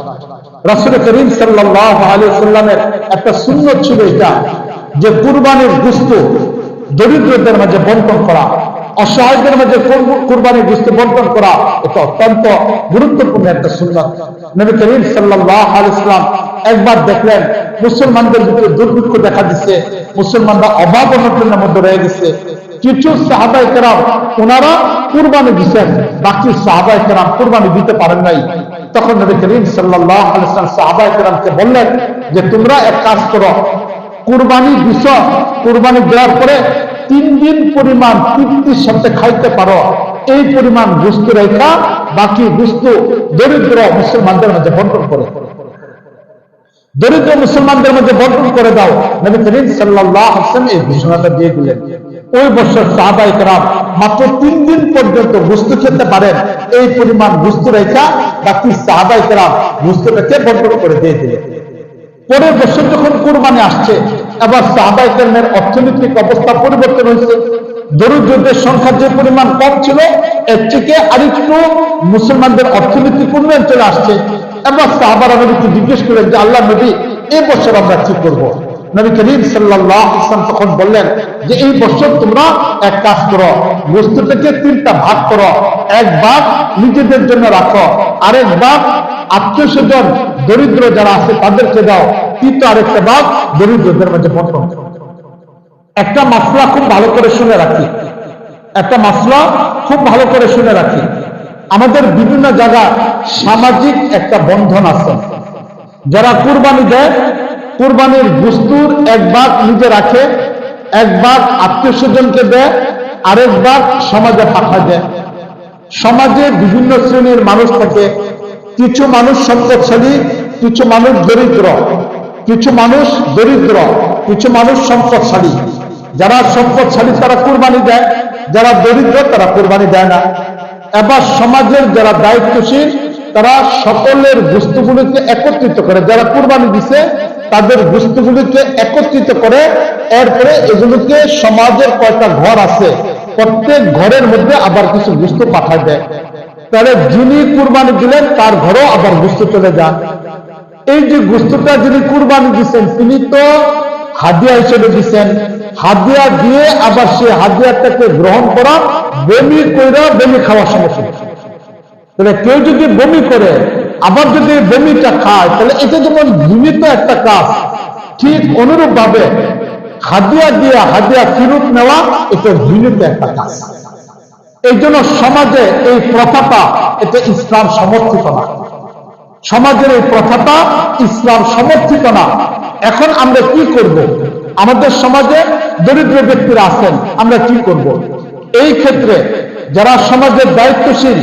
রাসূল করিম সাল্লাল্লাহু আলাইহি ওয়াসাল্লামের একটা সুন্নত ছিল এটা, যে কুরবানির গোশত দরিদ্রদের মাঝে বন্টন করা, অসহায়দের মাঝে কুরবানির গোশত বন্টন করা, এটা অত্যন্ত গুরুত্বপূর্ণ একটা সুন্নাত। নবী করিম সাল্লাল্লাহু আলাইহি ওয়াসাল্লাম একবার দেখলেন মুসলমানদের ভিতরে দুর্ভিক্ষ দেখা দিচ্ছে, মুসলমানরা অভাব অনটনের মধ্যে রয়ে গেছে। কিছু সাহাবায়ে কেরাম ওনারা কুরবানি দিয়েছেন, বাকি সাহাবায়ে কেরাম কুরবানি দিতে পারেন নাই। তখন নবী করিম সাল্লাল্লাহু আলাইহি ওয়াসাল্লাম সাহাবায়ে কেরামকে বললেন যে তোমরা এক কাজ করো, কুরবানি দিছ, কুরবানি দেওয়ার পরে 3 দিন পরিমাণ তৃপ্তির সাথে খাইতে পারো, এই পরিমাণ গোশত রেখা বাকি গোশত দরিদ্র মুসলমানদের মাঝে বন্টন করে, দরিদ্র মুসলমানদের মধ্যে বন্টন করে দাও। নবী করিম সাল্লাল্লাহু আলাইহি ওয়াসাল্লাম এই ঘোষণাটা দিয়ে দিলেন। ওই বছর সাহাবায়ে কেরাম মাত্র 3 দিন পর্যন্ত গোশত খেতে পারেন, এই পরিমাণ গোশত রেখা বাকি সাহাবায়ে কেরাম গোশতটাকে বন্টন করে দিয়ে দিলেন। পরের বছর যখন কুরবানি আসছে, এবার সাহাবায়ে কেরামের অর্থনৈতিক অবস্থা পরিবর্তন হয়েছে। দরিদ্রদের সংখ্যা যে পরিমাণ কম ছিল, এর থেকে আরেকটু মুসলমানদের অর্থনৈতিক উন্নয়ন চলে আসছে। এবার সাহাবারা নবীকে জিজ্ঞেস করলেন যে আল্লাহ নবী, এই বছর আমরা কি করব? নবী করিম সাল্লাল্লাহু আলাইহি ওয়াসাল্লাম তখন বললেন যে এই বছর তোমরা এক কাজ করো, গোশতটাকে 3টা ভাগ করো, এক ভাগ নিজেদের জন্য রাখো, আরেক ভাগ আত্মীয় স্বজন দরিদ্র যারা আছে তাদেরকে দাও, তৃতীয় আরেকটা ভাগ দরিদ্রদের মাঝে বন্টন করো। একটা মাসলা খুব ভালো করে শুনে রাখি, একটা মাসলা খুব ভালো করে শুনে রাখি। আমাদের বিভিন্ন জায়গায় সামাজিক একটা বন্ধন আছে। যারা কুরবানি দেয়, কুরবানির গোশতের এক ভাগ নিজে রাখে, এক ভাগ আত্মীয় স্বজনকে দেয়, আরেক ভাগ সমাজে পাঠা দেয়। সমাজে বিভিন্ন শ্রেণীর মানুষ থাকে, কিছু মানুষ সম্পদশালী, কিছু মানুষ দরিদ্র, কিছু মানুষ দরিদ্র, কিছু মানুষ সম্পদশালী। যারা সম্পদশালী তারা কুরবানি দেয়, যারা দরিদ্র তারা কুরবানি দেয় না। এবার সমাজের যারা দায়িত্বশীল তারা সকলের গোশতগুলিকে একত্রিত করে, যারা কুরবানি দিছে তাদের গোশতগুলিকে একত্রিত করে, এরপরে এগুলোকে সমাজের কয়টা ঘর আছে প্রত্যেক ঘরের মধ্যে আবার কিছু গোশত পাঠায় দেয়। তাহলে যিনি কুরবানি দিলেন তার ঘরেও আবার গোশত চলে যান। এই যে গোশতটা যিনি কুরবানি দিচ্ছেন তিনি তো হাদিয়া হিসেবে দিচ্ছেন, হাদিয়া দিয়ে আবার সে হাদিয়াটাকে গ্রহণ করা, বমি কইরা বমি খাওয়ার সমস্যা। তাহলে কেউ যদি বমি করে আবার যদি বমিটা খায়, তাহলে এটা যেমন ঘৃণিত একটা কাজ, ঠিক অনুরূপ ভাবে হাদিয়া দিয়ে হাদিয়া ফেরত নেওয়া এটা ঘৃণিত একটা কাজ। এই জন্য সমাজে এই প্রথাটা এটা ইসলাম সমর্থিত না, সমাজের এই প্রথাটা ইসলাম সমর্থিত না। এখন আমরা কি করব? আমাদের সমাজে দরিদ্র ব্যক্তিরা আছেন, আমরা কি করব? এই ক্ষেত্রে যারা সমাজের দায়িত্বশীল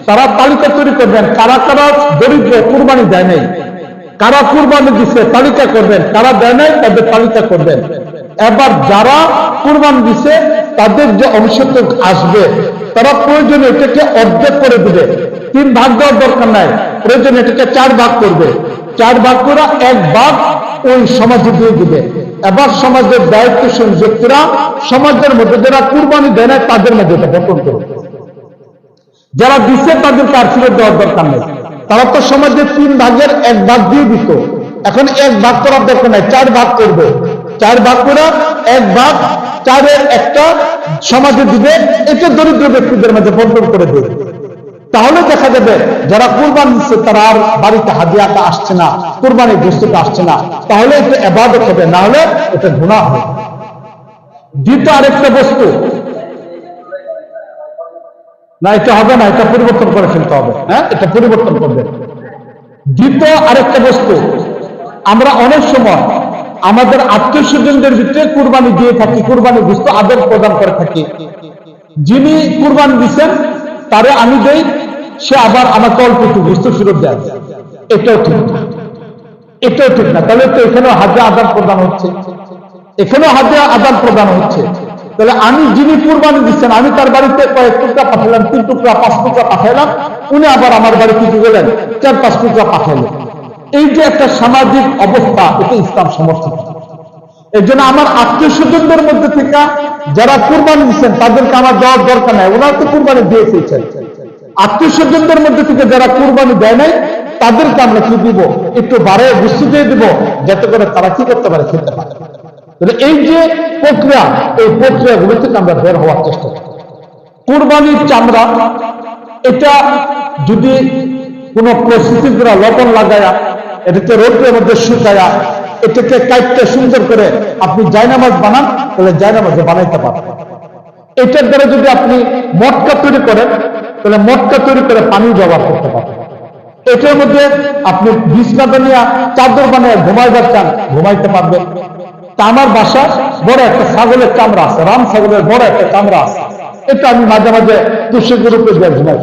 তারা তালিকা তৈরি করবেন, কারা কারা দরিদ্র কুরবানি দেয় নাই, কারা কুরবানি দিচ্ছে তালিকা করবেন, কারা দেয় নাই তাদের তালিকা করবেন। এবার যারা কুরবানি দিচ্ছে তাদের যে অংশটুক আসবে তারা প্রয়োজনে এটাকে অর্ধেক করে দিবে, 3 ভাগ দেওয়ার দরকার নাই, প্রয়োজনে এটাকে 4 ভাগ করবে, 4 ভাগ করে 1 ভাগ ওই সমাজে দিয়ে দিবে। এবার সমাজের দায়িত্বশীল ব্যক্তিরা সমাজের মধ্যে যারা কুরবানি দেয় না তাদের মধ্যে এটা বন্টন করবে, যারা দিচ্ছে তাদেরকে আর ফেরত দেওয়ার দরকার নেই। তারা তো সমাজে 3 ভাগের 1 ভাগ দিয়ে দিত, এখন 1 ভাগ করার দরকার নাই, 4 ভাগ করবে। 4 ভাগ করে 1 ভাগ 4-এর একটা সমাজে দিবে, এটা দরিদ্র ব্যক্তিদের মাঝে বন্টন করে দেবে। তাহলে দেখা যাবে যারা কুরবান দিচ্ছে তারা আর বাড়িতে হাদিয়াটা আসছে না, কুরবানির গোশতটা আসছে না, তাহলে এটা ইবাদত হবে, না হলে এটা গুনাহ হবে। দ্বিতীয় আরেকটা বস্তু, না এটা হবে না, এটা পরিবর্তন করে ফেলতে হবে, হ্যাঁ এটা পরিবর্তন করবে। দ্বিতীয় আরেকটা বস্তু, আমরা অনেক সময় আমাদের আত্মীয় স্বজনদের ভিতরে কুরবানি দিয়ে থাকি, কুরবানি গোশত আদর প্রদান করে থাকি। যিনি কুরবানি দিচ্ছেন তারে আমি দেই, সে আবার আমাকে অল্প একটু গোশত ফেরত দেয়, এটাও ঠিক না, এটাও ঠিক না। তাহলে তো এখানেও হাদিয়া আদান প্রদান হচ্ছে, এখানেও হাদিয়া আদান প্রদান হচ্ছে। তাহলে আমি যিনি কুরবানি দিচ্ছেন, আমি তার বাড়িতে কয়েক টুকরা পাঠালাম, 3 টুকরা 5 টুকরা পাঠাইলাম, উনি আবার আমার বাড়িতে কি গেলেন 4-5 টুকরা পাঠাইলেন। এই যে একটা সামাজিক অবস্থা, এটা ইসলাম সমর্থন। এর জন্য আমার আত্মীয় স্বজনদের মধ্যে থেকে যারা কুরবানি দিচ্ছেন তাদেরকে আমার দেওয়ার দরকার নাই, ওনারা তো কুরবানি দিয়ে ফেলছেন। আত্মীয় স্বজনদের মধ্যে থেকে যারা কুরবানি দেয় নাই তাদেরকে আমরা কি দিব, একটু বাড়ায় গোশত দিয়ে দিব, যাতে করে তারা কি করতে পারে, খেতে পারে। এই যে প্রক্রিয়া, এই প্রক্রিয়াগুলো থেকে আমরা বের হওয়ার চেষ্টা করি। কুরবানির চামড়া এটা যদি কোনো প্রস্তুতি করা লবণ লাগায়া এটাকে রোদের মধ্যে শুকায়া এটাকে কাটতে সুন্দর করে আপনি জায়নামাজ বানান, তাহলে জায়নামাজে বানাইতে পারেন। এটার দ্বারা যদি আপনি মটকা তৈরি করেন, তাহলে মটকা তৈরি করে পানি ব্যবহার করতে পারেন। এটার মধ্যে আপনি বিছনা বানিয়ে চাদর বানিয়ে ঘুমাইবার চান, ঘুমাইতে পারবেন। তা আমার বাসা বড় একটা ছাগলের চামড়া আছে, রাম ছাগলের বড় একটা চামড়া আছে, এটা আমি মাঝে মাঝে তুষে গ্রুপে দিয়ে ঘুমাই,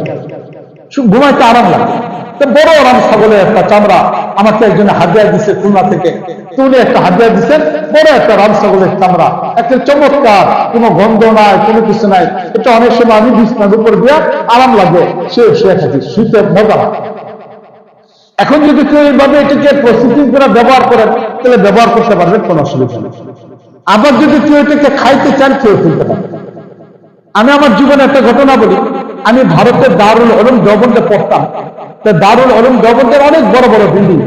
ঘুমাইতে আরাম লাগে। তো বড় রাম ছাগলের একটা চামড়া আমাকে একজনে হাদিয়া দিচ্ছে খুলনা থেকে, তো উনি একটা হাদিয়া দিচ্ছেন, বড় একটা রাম ছাগলের চামড়া, একটা চমৎকার, কোনো গন্ধ নাই, কোনো কিছু নাই। এটা অনেক সময় আমি বিছনার উপর দিয়ে আরাম লাগে, শুয়ে থাকি, শুতে মজা লাগে। এখন যদি কেউ এইভাবে এটাকে প্রস্তুতি করে ব্যবহার করেন, তাহলে ব্যবহার করতে পারবেন, কোনো অসুবিধা নেই। আবার যদি কেউ এটাকে খাইতে চান, কেউ ফেলতে পারবেন। আমি আমার জীবনে একটা ঘটনা বলি। আমি ভারতের দারুল উলুম দেওবন্দে পড়তাম। দারুল উলুম দেওবন্দের অনেক বড় বড় বিল্ডিং,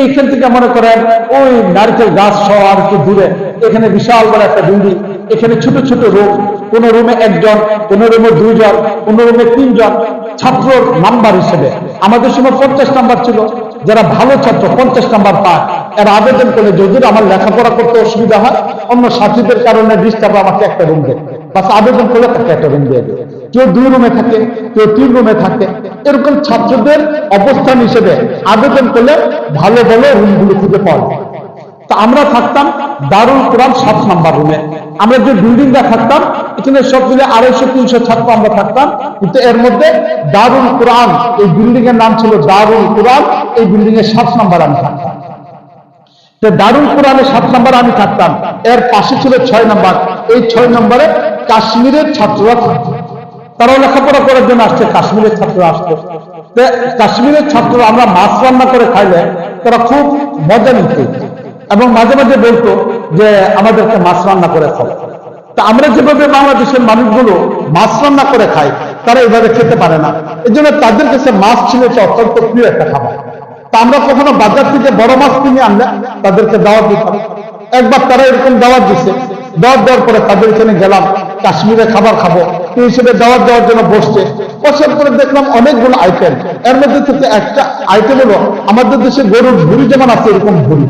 এইখান থেকে মনে করেন ওই নারকেল গাছ সহ আর একটু দূরে এখানে বিশাল বড় একটা বিল্ডিং, এখানে ছোট ছোট রুম, কোন রুমে 1 জন, কোন রুমে 2 জন, কোন রুমে 3 জন। ছাত্রর নাম্বার হিসেবে আমাদের সময় 50 নাম্বার ছিল, যারা ভালো ছাত্র 50 নাম্বার পায়, এরা আবেদন করলে যদি আমার লেখাপড়া করতে অসুবিধা হয়, অন্য সাথীদের কারণে ডিস্টার্ব, আমাকে একটা রুম দেয়, বাস আবেদন করলে তাকে একটা রুম দিয়ে দেবে। কেউ 2 রুমে থাকে, কেউ 3 রুমে থাকে। এরকম ছাত্রদের অবস্থান হিসেবে আবেদন করলে ভালো ভালো রুমগুলো খুঁজে পাওয়া যায়। তা আমরা থাকতাম দারুল কোরআন 7 নাম্বার রুমে। আমরা যে বিল্ডিংটা থাকতাম, এখানে সব মিলে 250-300 ছাত্র আমরা থাকতাম, কিন্তু এর মধ্যে দারুল কোরআন এই বিল্ডিং এর নাম ছিল দারুল কোরআন, এই বিল্ডিং এর 7 নাম্বার আমি থাকতাম। দারুল কোরআনের 7 নাম্বার আমি থাকতাম, এর পাশে ছিল 6 নাম্বার। এই 6 নম্বরে কাশ্মীরের ছাত্ররা থাকতো, তারাও লেখাপড়া করার জন্য আসছে, কাশ্মীরের ছাত্ররা আসতো। কাশ্মীরের ছাত্ররা আমরা মাছ রান্না করে খাইলে তারা খুব মজা নিত এবং মাঝে মাঝে বলতো যে আমাদেরকে মাছ রান্না করে খাও। তা আমরা যেভাবে বাংলাদেশের মানুষগুলো মাছ রান্না করে খাই, তারা এভাবে খেতে পারে না। এই জন্য তাদের কাছে মাছ ছিল অত্যন্ত প্রিয় একটা খাবার। তা আমরা কখনো বাজার থেকে বড় মাছ কিনে আনলে তাদেরকে দাওয়াত দিতাম। একবার তারা এরকম দাওয়াত দিচ্ছে, দাওয়াত দেওয়ার পরে তাদের এখানে গেলাম, কাশ্মীরে খাবার খাবো এই হিসেবে দাওয়াত দেওয়ার জন্য বসছে। বসার পরে দেখলাম অনেকগুলো আইটেম, এর মধ্যে থেকে একটা আইটেম হলো আমাদের দেশে গরুর ভুড়ি যেমন আছে এরকম ভুড়ি।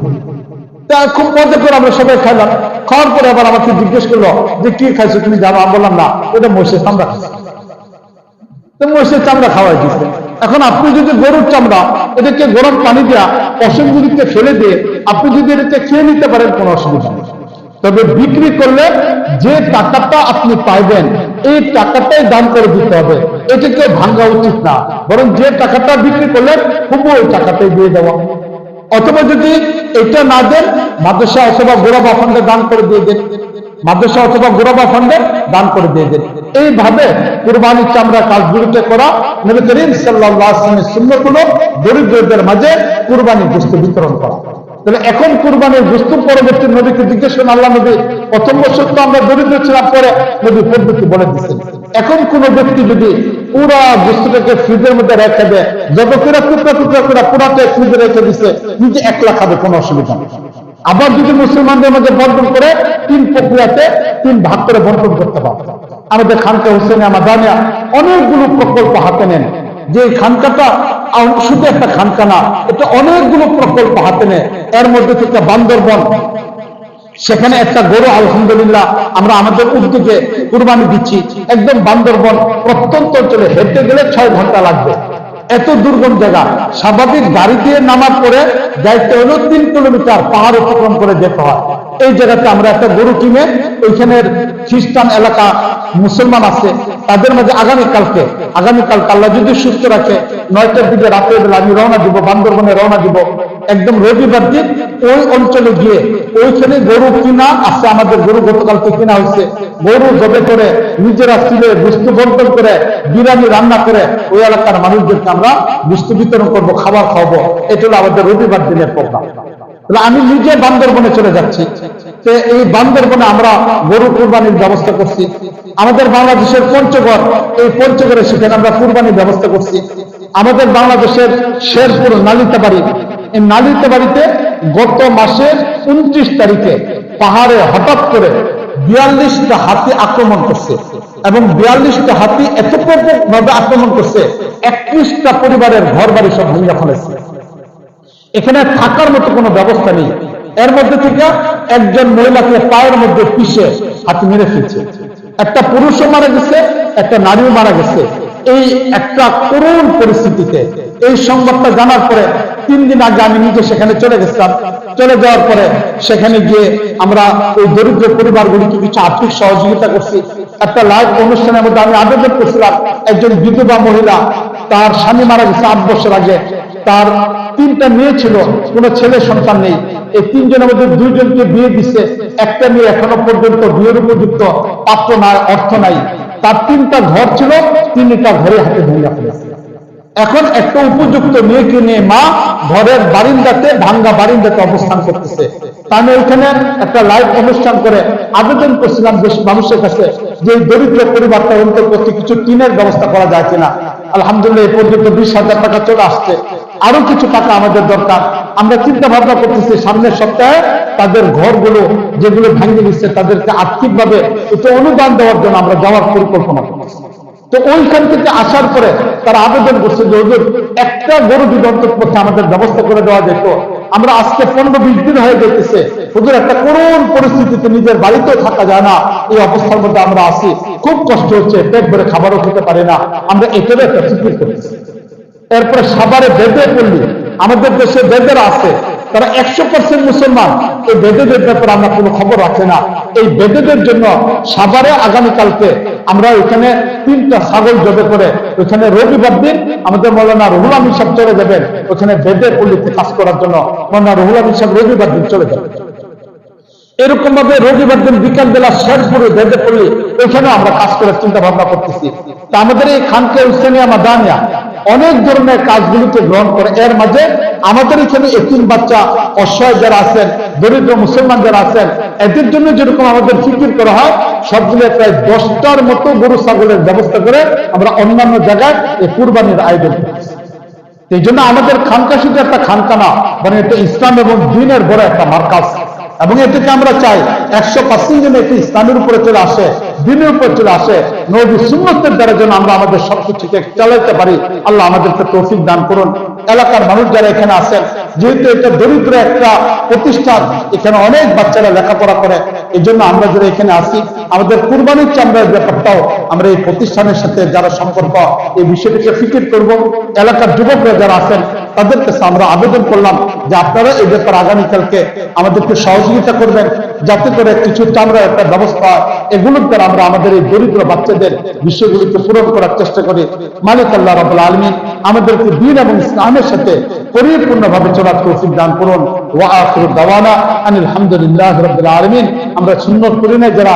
তা খুব মজা করে আমরা সবাই খাইলাম। খাওয়ার পরে আবার আমাকে জিজ্ঞেস করলো যে কি খাইছো তুমি জানো? আমি বললাম না, ওটা মহিষের চামড়া খাইছি। তো মহিষের চামড়া খাওয়াই দিচ্ছে। এখন আপনি যদি গরুর চামড়া এটাকে গরম পানি দেওয়া অসুবিধাকে ফেলে দিয়ে আপনি যদি এটাকে খেয়ে নিতে পারেন, কোনো অসুবিধা নেই। তবে বিক্রি করলে যে টাকাটা আপনি পাইবেন এই টাকাটাই দান করে দিতে হবে, এটাকে ভাঙা উচিত না, বরং যে টাকাটা বিক্রি করলে খুব ওই টাকাটাই দিয়ে দেওয়া। অথবা যদি এটা না দেন, মাদ্রাসা অথবা গোরাবা ফান্ডে দান করে দিয়ে দেন, মাদ্রাসা অথবা গোরাবা ফান্ডে দান করে দিয়ে দেন। এইভাবে কুরবানির চামড়া কাজগুলোকে করা, নবী করিম সাল্লাল্লাহু আলাইহি ওয়াসাল্লামের সুন্নাত হলো দরিদ্রদের মাঝে কুরবানির গোশত বিতরণ করা। তাহলে এখন কুরবানির গোশত পরবর্তী নবীকে জিজ্ঞেস করেন, আল্লাহ নবী প্রথম বছর তো আমরা দরিদ্র ছিলাম, পরে নবী পদ্ধতি বলে দিচ্ছেন। এখন কোন ব্যক্তি যদি পুরা গোশতটাকে ফ্রিজের মধ্যে রেখে দেয়, যত করে টুকরা টুকরা করে পুরাটা ফ্রিজে রেখে দিচ্ছে, নিজে একলা খাবে, কোনো অসুবিধা নেই। আবার যদি মুসলমানদের মধ্যে বন্টন করে 3 প্রক্রিয়াতে 3 ভাগ করে বন্টন করতে পারবে। আমাদের খানকা হুসেইনিয়া মাদানিয়া অনেকগুলো প্রকল্প হাতে নেন, যে খানকাটা শুধু একটা খানকা না, এটা অনেকগুলো প্রকল্প হাতে নেয়। এর মধ্যে থেকে বান্দরবন, সেখানে একটা গরু আলহামদুলিল্লাহ আমরা আমাদের উদ্যোগে কুরবানি দিচ্ছি। একদম বান্দরবন প্রত্যন্ত অঞ্চলে হেঁটে গেলে 6 ঘন্টা লাগবে, এত দুর্গম জায়গা। স্বাভাবিক গাড়ি দিয়ে নামার পরে যাইতে হলো 3 কিলোমিটার পাহাড় অতিক্রম করে যেতে হয়। এই জায়গাতে আমরা একটা গরু কিনে, ওইখানের খ্রিস্টান এলাকা মুসলমান আছে, তাদের মাঝে আগামীকালকে আল্লাহ যদি সুস্থ রাখে 9টার দিকে রাতের বেলা আমি রওনা দিব, বান্দরবনে রওনা দিব। একদম রবিবার দিন ওই অঞ্চলে গিয়ে ওইখানে গরু কিনা আছে, আমাদের গরু গতকালকে কিনা হয়েছে। গরু জবে করে নিজেরা ছিলে বস্তু বন্টন করে বিরিয়ানি রান্না করে ওই এলাকার মানুষদেরকে আমরা বস্তু বিতরণ করবো, খাবার খাওয়াবো। এটা হলো আমাদের রবিবার দিনের প্রোগ্রাম। আমি নিজে বান্দরবনে চলে যাচ্ছি। এই বান্দরবনে আমরা গরু কুরবানির ব্যবস্থা করছি। আমাদের বাংলাদেশের পঞ্চগড়, এই পঞ্চগড়ে সেখানে আমরা কুরবানির ব্যবস্থা করছি। আমাদের বাংলাদেশের শেরপুর নালিতাবাড়ি, এই নালিতাবাড়িতে গত মাসের 29 তারিখে পাহাড়ে হঠাৎ করে 42টা হাতি আক্রমণ করছে, এবং 42টা হাতি এত ব্যাপকভাবে আক্রমণ করছে 31টা পরিবারের ঘর বাড়ি সব ভেঙে ফেলেছে। এখানে থাকার মতো কোনো ব্যবস্থা নেই। এর মধ্যে থেকে একজন মহিলাকে পায়ের মধ্যে পিষে হাতি মেরে ফেলছে। একটা পুরুষও মারা গেছে, একটা নারীও মারা গেছে। এই একটা করুণ পরিস্থিতিতে এই সংবাদটা জানার পরে 3 দিন আগে আমি নিজে সেখানে চলে গেছিলাম। চলে যাওয়ার পরে সেখানে গিয়ে আমরা ওই দরিদ্র পরিবারগুলিকে কিছু আর্থিক সহযোগিতা করছি। একটা লাইভ অনুষ্ঠানের মধ্যে আমি আবেদন করছিলাম, একজন বিধবা মহিলা, তার স্বামী মারা গেছে 8 বছর আগে, তার 3টা মেয়ে ছিল, কোনো ছেলে সন্তান নেই। এই 3 জনের মধ্যে 2 জনকে বিয়ে দিচ্ছে, একটা মেয়ে এখনো পর্যন্ত বিয়ের উপযুক্ত পাত্র নাই, অর্থ নাই। তার 3টা ঘর ছিল, 3টা ঘরে হাতে ভেঙে ফেলেছে। এখন একটা উপযুক্ত মেয়েকে নিয়ে মা ঘরের বারিন্দাতে, ভাঙ্গা বারিন্দাতে অবস্থান করতেছে। আমি ওইখানে একটা লাইভ অনুষ্ঠান করে আবেদন করছিলাম দেশ মানুষের কাছে, যে দরিদ্র পরিবারটা অন্তর করতে কিছু টিনের ব্যবস্থা করা যায় কিনা। আলহামদুলিল্লাহ এই পর্যন্ত 20,000 টাকা চলে আসছে, আরো কিছু টাকা আমাদের দরকার। আমরা চিন্তা ভাবনা করতেছি সামনের সপ্তাহে তাদের ঘরগুলো যেগুলো ভেঙে দিচ্ছে তাদেরকে আর্থিকভাবে একটু অনুদান দেওয়ার জন্য আমরা যাওয়ার পরিকল্পনা করতেছি। তো ওইখান থেকে আসার পরে তারা আবেদন করছে যে হুজুর একটা গরু যদি অন্তত আমাদের ব্যবস্থা করে দেওয়া যেত। আমরা আজকে 15-20 দিন হয়ে যেতেছে হুজুর, একটা করুণ পরিস্থিতিতে নিজের বাড়িতেও থাকা যায় না, এই অবস্থার মধ্যে আমরা আছি, খুব কষ্ট হচ্ছে, পেট ভরে খাবারও খেতে পারি না, আমরা এটারও একটা ফিকির করতেছি। এরপরে সাভারে বেদে পড়লি, আমাদের দেশে বেদেরা আছে, তারা 100% মুসলমান। এই বেদেদের ব্যাপারে আমরা কোনো খবর রাখি না। এই বেদেদের জন্য সাভারে আগামীকালকে আমরা ওইখানে 3টা ছাগল জবে করে ওইখানে রবিবার দিন আমাদের মৌলানা রুহুল আমিন সাহেব চলে যাবেন ওখানে বেদে পল্লীতে কাজ করার জন্য। মৌলানা রুহুল আমিন সাহেব রবিবার দিন চলে যাবেন। এরকম ভাবে রবিবার দিন বিকাল বেলা শেরপুরে বেদে পল্লী, ওইখানে আমরা কাজ করার চিন্তা ভাবনা করতেছি। তা আমাদের এই খানকা হুসেইনিয়া মাদানিয়া অনেক ধরনের কাজগুলিকে গ্রহণ করে। এর মাঝে আমাদের এখানে এতিম বাচ্চা, অসহায় যারা আছেন, দরিদ্র মুসলমান যারা আছেন, এদের জন্য যেরকম আমাদের ফিকির করা হয়, সবগুলো প্রায় 10টার মতো গরু ছাগলের ব্যবস্থা করে আমরা অন্যান্য জায়গায় এই কুরবানির আয়োজন করছি। এই জন্য আমাদের খানকা শুধু একটা খানকা না, মানে এটা ইসলাম এবং দ্বীনের বড় একটা মার্কাজ। এবং এটাকে আমরা চাই 100% যেন এটি ইসলামের উপরে চলে আসে, দ্বীনের উপরে চলে আসে, নবী সুন্নতের দ্বারা যেন আমরা আমাদের সবকিছুকে চালাতে পারি। আল্লাহ আমাদেরকে তৌফিক দান করুন। এলাকার মানুষ যারা এখানে আছেন, যেহেতু এটা দরিদ্র একটা প্রতিষ্ঠান, এখানে অনেক বাচ্চারা লেখাপড়া করে, এই জন্য আমরা যারা এখানে আসি আমাদের কুরবানির চামড়ার ব্যাপারটাও আমরা এই প্রতিষ্ঠানের সাথে যারা সম্পর্ক, এই বিষয়টিকে ফিকির করব। এলাকার যুবকরা যারা আছেন তাদের কাছে আমরা আবেদন করলাম যে আপনারা এই ব্যাপারে আগামীকালকে আমাদেরকে সহযোগিতা করবেন, যাতে করে কিছু চামড়ার একটা ব্যবস্থা, এগুলোর দ্বারা আমরা আমাদের এই দরিদ্র বাচ্চাদের বিষয়গুলিকে পূরণ করার চেষ্টা করি। মালিক আল্লাহ রাব্বুল আলামিন আমাদেরকে দ্বীন এবং ইসলামের সাথে পরিপূর্ণভাবে চলার তৌফিক দান করুন। ওয়া আখিরু দাওয়ানা আনিল হামদুলিল্লাহি রাব্বিল আলামিন। আমরা সুন্নাত করি না যারা,